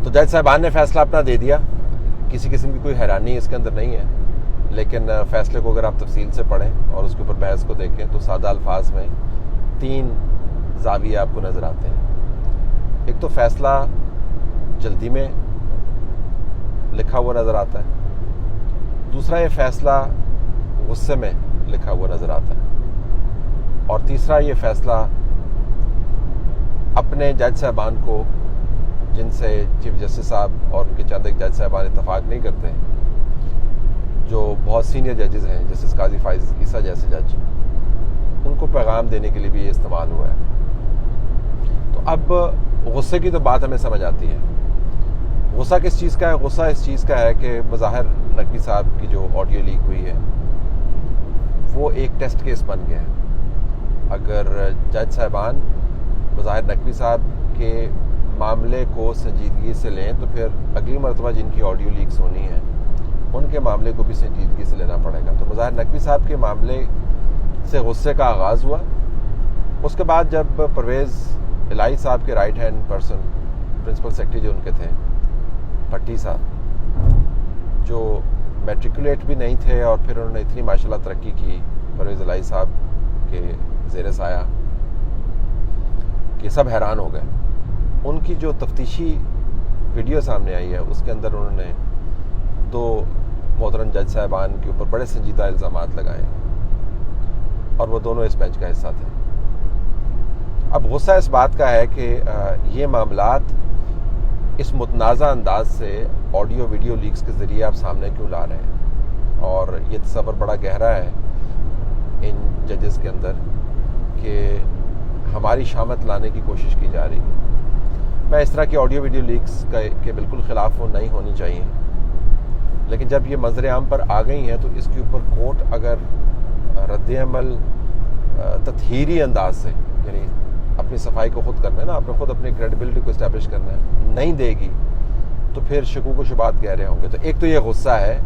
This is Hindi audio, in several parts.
तो जज साहबान ने फैसला अपना दे दिया, किसी किस्म की कोई हैरानी इसके अंदर नहीं है, लेकिन फ़ैसले को अगर आप तफसील से पढ़ें और उसके ऊपर बहस को देखें तो सादा अल्फाज में 3 ज़ाविये आपको नज़र आते हैं। एक तो फ़ैसला जल्दी में लिखा हुआ नज़र आता है, दूसरा ये फ़ैसला गुस्से में लिखा हुआ नज़र आता है, और तीसरा ये फ़ैसला अपने जज साहबान को, जिनसे चीफ जस्टिस साहब और उनके चंद एक जज साहबान इत्तफाक नहीं करते, जो बहुत सीनियर जजेस हैं, जस्टिस काजी फाइज ईसा जैसे जज, उनको पैगाम देने के लिए भी ये इस्तेमाल हुआ है। तो अब गुस्से की तो बात हमें समझ आती है। गुस्सा किस चीज़ का है? गुस्सा इस चीज़ का है कि बज़ाहिर नकवी साहब की जो ऑडियो लीक हुई है वो एक टेस्ट केस बन गया है। अगर जज साहबान बज़ाहिर नकवी साहब के मामले को संजीदगी से लें तो फिर अगली मरतबा जिनकी ऑडियो लीक्स होनी है उनके मामले को भी संजीदगी से लेना पड़ेगा। तो बज़ाहिर नकवी साहब के मामले से गुस्से का आगाज़ हुआ। उसके बाद जब परवेज़ इलाही साहब के right hand person, principal secretary जो उनके थे भट्टी साहब, जो मैट्रिकुलेट भी नहीं थे और फिर उन्होंने इतनी माशाल्लाह तरक्की की परवेज़ इलाही साहब के ज़ेर साया कि सब हैरान हो गए। उनकी जो तफ्तीशी वीडियो सामने आई है उसके अंदर उन्होंने 2 मोहतरम जज साहबान के ऊपर बड़े संजीदा इल्ज़ामात लगाए और वो दोनों इस बेंच का हिस्सा थे। अब गुस्सा इस बात का है कि ये मामलात इस मुतनाज़ा अंदाज से ऑडियो वीडियो लीक्स के ज़रिए आप सामने क्यों ला रहे हैं, और ये तसव्वुर बड़ा गहरा है इन जजेस के अंदर कि हमारी शामत लाने की कोशिश की जा रही है। मैं इस तरह की ऑडियो वीडियो लीक्स के बिल्कुल ख़िलाफ़ वो नहीं होनी चाहिए, लेकिन जब ये मंजर आम पर आ गई हैं तो इसके ऊपर कोर्ट अगर रद्द-ए-अमल तत्हीरी अंदाज से, यानी अपनी सफाई को खुद करना है ना, आपने खुद अपनी क्रेडिबिलिटी को इस्टेब्लिश करना है, नहीं देगी तो फिर शकूक व शुबात गहरे होंगे। तो एक तो ये गुस्सा है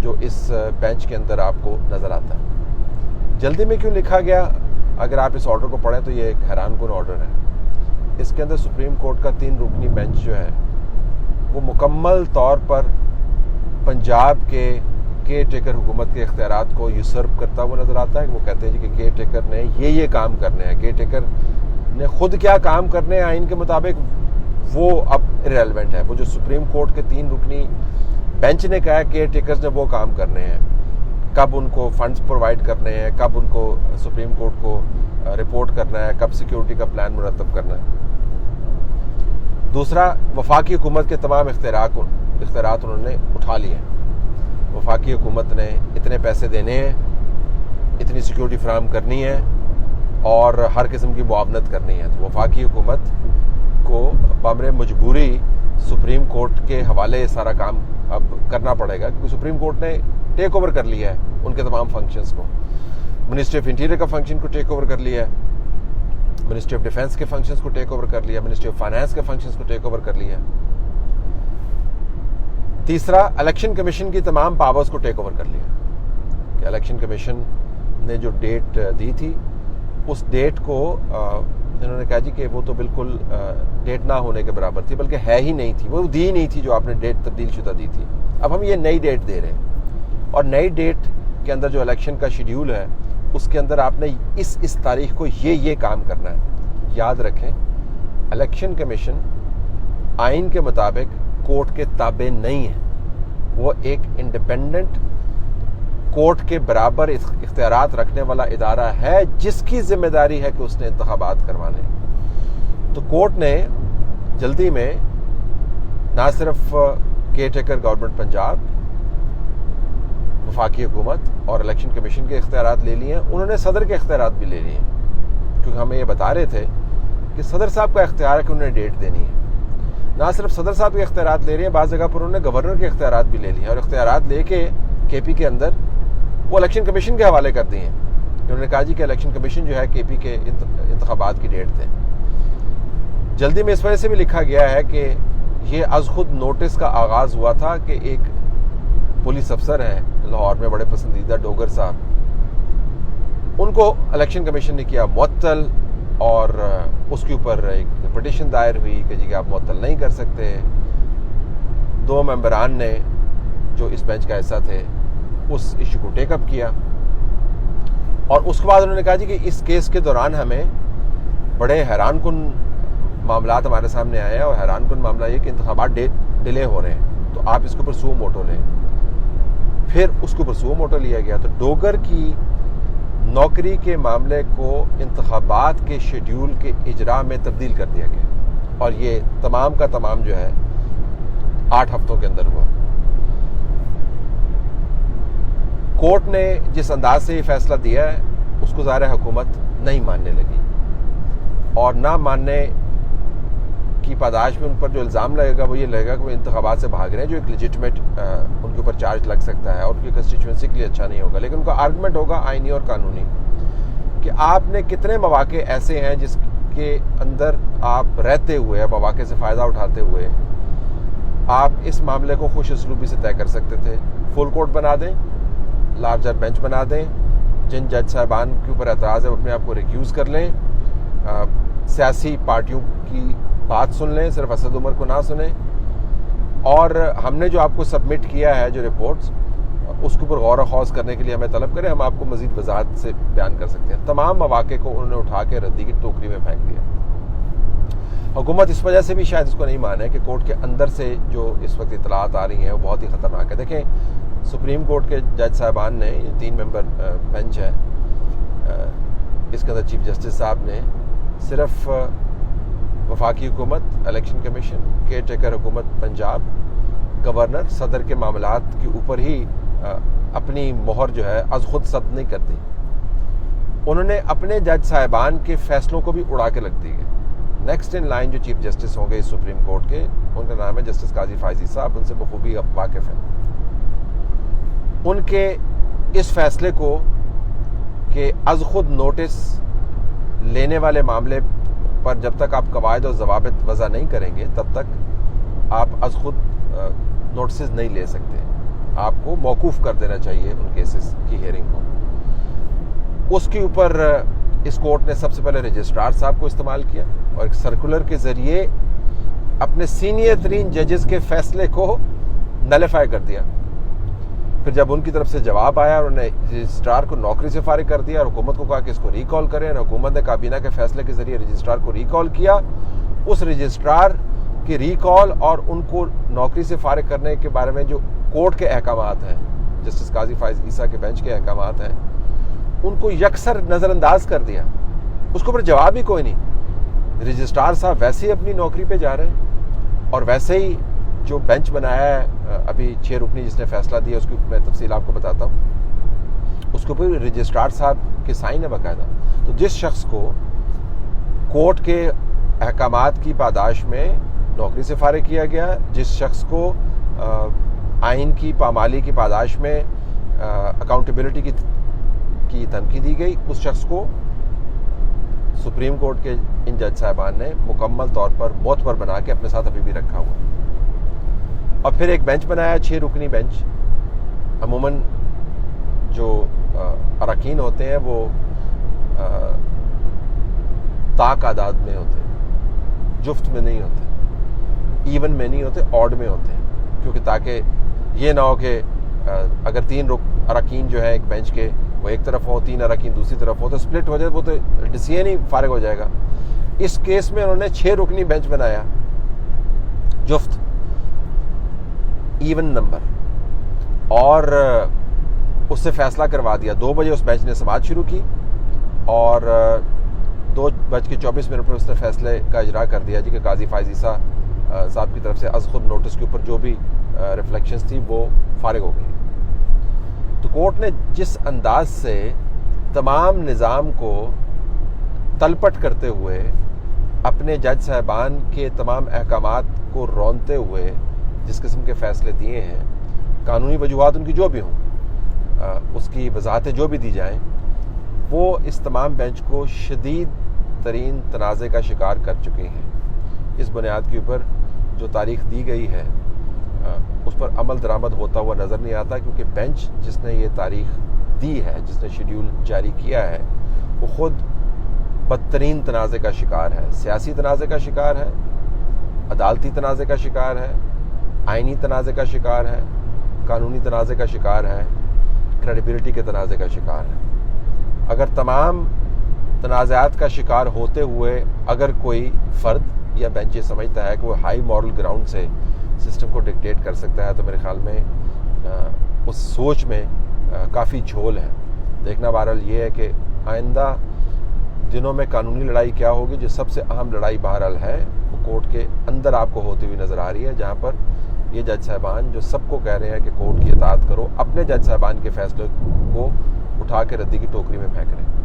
जो इस बेंच के अंदर आपको नज़र आता है। जल्दी में क्यों लिखा गया? अगर आप इस ऑर्डर को पढ़ें तो ये एक हैरानकुन ऑर्डर है। इसके अंदर सुप्रीम कोर्ट का 3 रुकनी बेंच जो है वो मुकम्मल तौर पर पंजाब के केयर टेकर हुकूमत के इख्तियारात को यूसर्व करता हुआ नज़र आता है। वो कहते हैं जी कि केयर टेकर ने ये काम करने हैं, केयर टेकर ने खुद क्या काम करने हैं आइन के मुताबिक वो अब इररेलेवेंट है। वो जो सुप्रीम कोर्ट के 3 रुकनी बेंच ने कहा है केयर टेकर्स ने वो काम करने हैं, कब उनको फंड्स प्रोवाइड करने हैं, कब उनको सुप्रीम कोर्ट को रिपोर्ट करना है, कब सिक्योरिटी का प्लान मुरतब करना है। दूसरा, वफाकी हुकूमत के तमाम इख्तियारात उन्होंने उठा लिए। वफाकी हुकूमत ने इतने पैसे देने हैं, इतनी सिक्योरिटी फराहम करनी है और हर किस्म की मुआवनत करनी है। तो वफाकी हुकूमत को बमरे मजबूरी सुप्रीम कोर्ट के हवाले ये सारा काम अब करना पड़ेगा, क्योंकि सुप्रीम कोर्ट ने टेक ओवर कर लिया है उनके तमाम फंक्शंस को। मिनिस्ट्री ऑफ इंटीरियर का फंक्शन को टेक ओवर कर लिया है, मिनिस्ट्री ऑफ डिफेंस के फंक्शंस को टेक ओवर कर लिया, मिनिस्ट्री ऑफ फाइनेंस के फंक्शंस को टेक ओवर कर लिया। तीसरा, इलेक्शन कमीशन की तमाम पावर्स को टेक ओवर कर लिया कि इलेक्शन कमीशन ने जो डेट दी थी उस डेट को इन्होंने कहा जी कि वो तो बिल्कुल डेट ना होने के बराबर थी, बल्कि है ही नहीं थी, वो दी नहीं थी जो आपने डेट तब्दील शुदा दी थी। अब हम ये नई डेट दे रहे हैं और नई डेट के अंदर जो इलेक्शन का शेड्यूल है उसके अंदर आपने इस तारीख को ये काम करना है। याद रखें, इलेक्शन कमीशन आइन के मुताबिक कोर्ट के ताबे नहीं है, वो एक इंडिपेंडेंट कोर्ट के बराबर इख्तियारात रखने वाला इदारा है जिसकी जिम्मेदारी है कि उसने इंतखाबात करवाने। तो कोर्ट ने जल्दी में ना सिर्फ केयर टेकर गवर्नमेंट पंजाब, वफाकी हुकूमत और इलेक्शन कमीशन के इख्तियारात ले लिए हैं, उन्होंने सदर के इख्तियारात भी ले लिए हैं, क्योंकि हमें ये बता रहे थे कि सदर साहब का इख्तियार है कि उन्हें डेट देनी है। ना सिर्फ सदर साहब के इख्तियारात ले रहे हैं, बाज़ जगह पर उन्होंने गवर्नर के इख्तियारात भी ले लिए और इख्तियारात लेके केपी के अंदर वो इलेक्शन कमीशन के हवाले कर दिए हैं। उन्होंने कहा जी कि इलेक्शन कमीशन जो है केपी के इंतखाबात की डेट थे। जल्दी में इस वजह से भी लिखा गया है कि ये अज खुद नोटिस का आगाज़ हुआ था कि एक पुलिस अफसर हैं लाहौर में, बड़े पसंदीदा डोगर साहब, उनको इलेक्शन कमीशन ने किया मुअत्तल और उसके ऊपर एक पिटीशन दायर हुई कि जी कि आप मुअत्तल नहीं कर सकते। 2 मेंबरान ने जो इस बेंच का हिस्सा थे उस इशू को टेकअप किया, और उसके बाद उन्होंने कहा जी कि इस केस के दौरान हमें बड़े हैरानकुन मामला हमारे सामने आए हैं, और हैरानकुन मामला ये कि इंतखाबात डिले हो रहे हैं, तो आप इसके ऊपर सुओ मोटो लें। फिर उसके ऊपर सुओ मोटो लिया गया। तो डोगर की नौकरी के मामले को इंतखाबात के शेड्यूल के इजरा में तब्दील कर दिया गया, और ये तमाम का तमाम जो है 8 हफ्तों के अंदर हुआ। कोर्ट ने जिस अंदाज से ये फैसला दिया है उसको ज़ाहिर हुकूमत नहीं मानने लगी, और ना मानने की पादाश में उन पर जो इल्ज़ाम लगेगा वो ये लगेगा कि वो इंतखाबात से भाग रहे हैं, जो एक लेजिटिमेट उनके ऊपर चार्ज लग सकता है और उनकी कंस्टिट्यूंसी के लिए अच्छा नहीं होगा। लेकिन उनका आर्गूमेंट होगा आईनी और कानूनी कि आपने कितने मौके ऐसे हैं जिसके अंदर आप रहते हुए, मौके से फ़ायदा उठाते हुए आप इस मामले को खुश उसलूबी से तय कर सकते थे। फुल कोर्ट बना दें, लार्जर बेंच बना दें, जिन जज साहबान के ऊपर एतराज़ है अपने आप को रिक्यूज़ कर लें, सियासी पार्टियों की बात सुन लें, सिर्फ असद उमर को ना सुने, और हमने जो आपको सबमिट किया है जो रिपोर्ट्स उसके ऊपर गौर खौज करने के लिए हमें तलब करें, हम आपको मज़ीद वजाहत से बयान कर सकते हैं। तमाम मौके को उन्होंने उठा के रद्दी की टोकरी में फेंक दिया। हुकूमत इस वजह से भी शायद इसको नहीं माने कि कोर्ट के अंदर से जो इस वक्त इतलात आ रही हैं वो बहुत ही ख़तरनाक है। देखें, सुप्रीम कोर्ट के जज साहबान ने, 3 मेंबर बेंच है, इसके अंदर चीफ जस्टिस साहब ने सिर्फ वफाकी हुकूमत, इलेक्शन कमीशन, केयर टेकर हुकूमत पंजाब, गवर्नर, सदर के मामलात के ऊपर ही अपनी मोहर जो है अज खुद सब्त नहीं करती। उन्होंने अपने जज साहबान के फैसलों को भी उड़ा के रख दी है। नेक्स्ट इन लाइन जो चीफ जस्टिस होंगे इस सुप्रीम कोर्ट के, उनका नाम है जस्टिस काजी फायजी साहब, उनसे बखूबी वाकिफ हैं। उनके इस फैसले को कि अज खुद नोटिस लेने वाले मामले पर जब तक आप कवायद और ज़वाबित वज़ा नहीं करेंगे तब तक आप अज खुद नोटिस नहीं ले सकते। आपको मौकूफ़ कर देना चाहिए उन केसेस की हेयरिंग को। उसके ऊपर इस कोर्ट ने सबसे पहले रजिस्ट्रार साहब को इस्तेमाल किया और एक सर्कुलर के ज़रिए अपने सीनियर तरीन जजेस के फैसले को नलिफाई कर दिया। फिर जब उनकी तरफ से जवाब आया और उन्होंने रजिस्ट्रार को नौकरी से फारिग कर दिया और हुकूमत को कहा कि इसको रिकॉल करें, हुकूमत ने काबीना के फैसले के जरिए रजिस्ट्रार को रिकॉल किया। उस रजिस्ट्रार की रिकॉल और उनको नौकरी से फारिग करने के बारे में जो कोर्ट के अहकामात हैं, जस्टिस काजी फायज ईसा के बेंच के अहकामात हैं, उनको यकसर नज़रअंदाज कर दिया। उसके ऊपर जवाब ही कोई नहीं। रजिस्ट्रार साहब वैसे ही अपनी नौकरी पे जा रहे हैं, और वैसे ही जो बेंच बनाया है अभी 6 रुकनी जिसने फैसला दिया, उसकी मैं तफसील आपको बताता हूँ। उसके ऊपर रजिस्ट्रार साहब के साइन है बाकायदा। तो जिस शख्स को कोर्ट के अहकामात की पादाश में नौकरी से फारिग किया गया, जिस शख्स को आइन की पामाली की पादाश में अकाउंटेबिलिटी की धमकी दी गई, उस शख्स को सुप्रीम कोर्ट के इन जज साहबान ने मुकम्मल तौर पर मोतबर बना के अपने साथ अभी भी रखा हुआ। और फिर एक बेंच बनाया, 6 रुकनी बेंच। अमूमन जो अरकान होते हैं वो ताक आदाद में होते हैं, जुफ्त में नहीं होते, इवन में नहीं होते, ऑड में होते हैं, क्योंकि ताकि ये ना हो कि अगर 3 अरकान जो है एक बेंच के वो एक तरफ हो, 3 अरकान दूसरी तरफ हो, तो स्प्लिट हो जाए, वो तो डिसीजन ही फारिग हो जाएगा। इस केस में उन्होंने 6 रुकनी बेंच बनाया, जुफ्त, इवन नंबर, और उससे फैसला करवा दिया। 2 बजे उस बेंच ने समाअत शुरू की और 2:24 पर उसने फैसले का इजरा कर दिया जी कि काजी फायज ईसा साहब की तरफ से अज खुद नोटिस के ऊपर जो भी रिफ्लेक्शंस थी वो फारिग हो गई। तो कोर्ट ने जिस अंदाज से तमाम निज़ाम को तलपट करते हुए अपने जज साहबान के तमाम अहकामात को रौंदते हुए जिस किस्म के फ़ैसले दिए हैं, कानूनी वजूहात उनकी जो भी हों, उसकी वजाहतें जो भी दी जाएं, वो इस तमाम बेंच को शदीद तरीन तनाज़े का शिकार कर चुके हैं। इस बुनियाद के ऊपर जो तारीख दी गई है उस पर अमल दरामद होता हुआ नज़र नहीं आता, क्योंकि बेंच जिसने ये तारीख दी है, जिसने शेड्यूल जारी किया है, वो ख़ुद बदतरीन तनाज़े का शिकार है, सियासी तनाज़े का शिकार है, अदालती तनाज़े का शिकार है, आइनी तनाज़े का शिकार है, कानूनी तनाज़े का शिकार है, क्रेडिबिलिटी के तनाज़े का शिकार है। अगर तमाम तनाज़ात का शिकार होते हुए अगर कोई फ़र्द या बेंच ये समझता है कि वो हाई मॉरल ग्राउंड से सिस्टम को डिक्टेट कर सकता है, तो मेरे ख्याल में उस सोच में काफ़ी झोल है। देखना बहरहाल ये है कि आइंदा दिनों में कानूनी लड़ाई क्या होगी। जो सबसे अहम लड़ाई बहरहाल है वो कोर्ट के अंदर आपको होती हुई नज़र आ रही है, जहाँ पर ये जज साहबान जो सबको कह रहे हैं कि कोर्ट की इताअत करो, अपने जज साहबान के फैसले को उठा के रद्दी की टोकरी में फेंक रहे हैं।